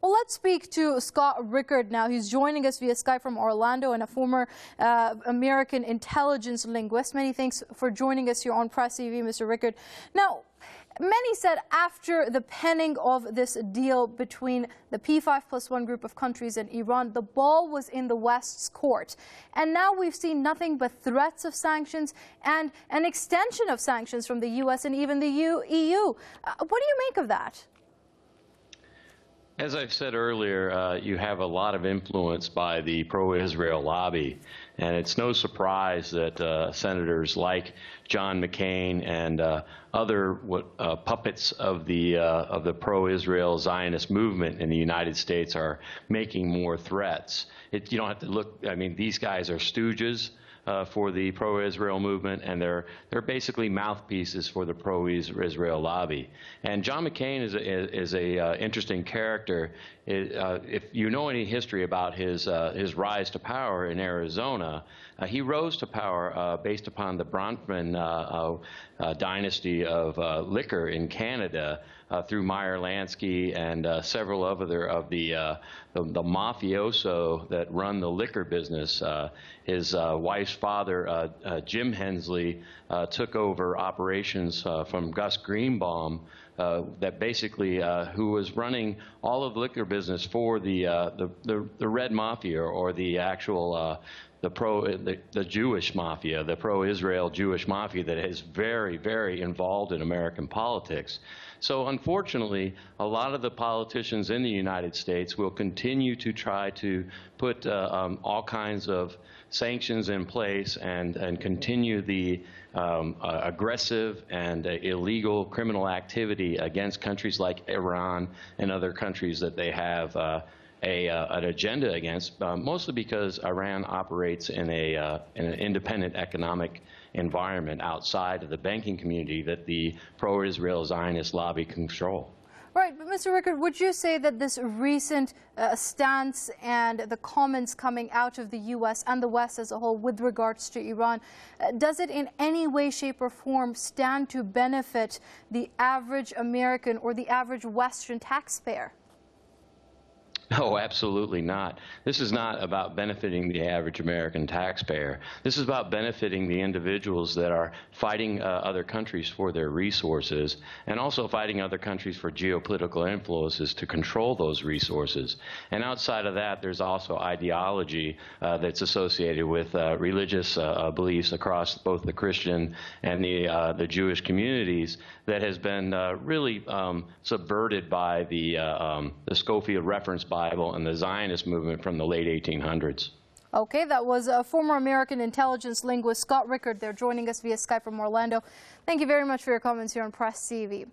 Well, let's speak to Scott Rickard now. He's joining us via Skype from Orlando and a former American intelligence linguist. Many thanks for joining us here on Press TV, Mr. Rickard. Now, many said after the penning of this deal between the P5+1 group of countries and Iran, the ball was in the West's court. And now we've seen nothing but threats of sanctions and an extension of sanctions from the U.S. and even the EU. What do you make of that? As I've said earlier, you have a lot of influence by the pro-Israel lobby, and it's no surprise that senators like John McCain and other puppets of the pro-Israel Zionist movement in the United States are making more threats. You don't have to look. I mean, these guys are stooges for the pro-Israel movement, and they're basically mouthpieces for the pro-Israel lobby. And John McCain is a interesting character. If you know any history about his rise to power in Arizona, he rose to power based upon the Bronfman dynasty of liquor in Canada through Meyer Lansky and several other of the mafioso that run the liquor business. His wife's father, Jim Hensley, took over operations from Gus Greenbaum, that basically who was running all of the liquor business for the Red Mafia, or the actual the Jewish mafia, the pro-Israel Jewish mafia that is very, very involved in American politics. So unfortunately, a lot of the politicians in the United States will continue to try to put all kinds of sanctions in place and continue the aggressive and illegal criminal activity against countries like Iran and other countries that they have an agenda against, mostly because Iran operates in an independent economic environment outside of the banking community that the pro-Israel Zionist lobby control. Right, but Mr. Rickard, would you say that this recent stance and the comments coming out of the U.S. and the West as a whole with regards to Iran, does it in any way, shape or form stand to benefit the average American or the average Western taxpayer? No, absolutely not. This is not about benefiting the average American taxpayer. This is about benefiting the individuals that are fighting other countries for their resources, and also fighting other countries for geopolitical influences to control those resources. And outside of that, there's also ideology that's associated with religious beliefs across both the Christian and the Jewish communities that has been really subverted by the Schofield Reference Bible and the Zionist movement from the late 1800s. Okay, that was a former American intelligence linguist, Scott Rickard, there joining us via Skype from Orlando. Thank you very much for your comments here on Press TV.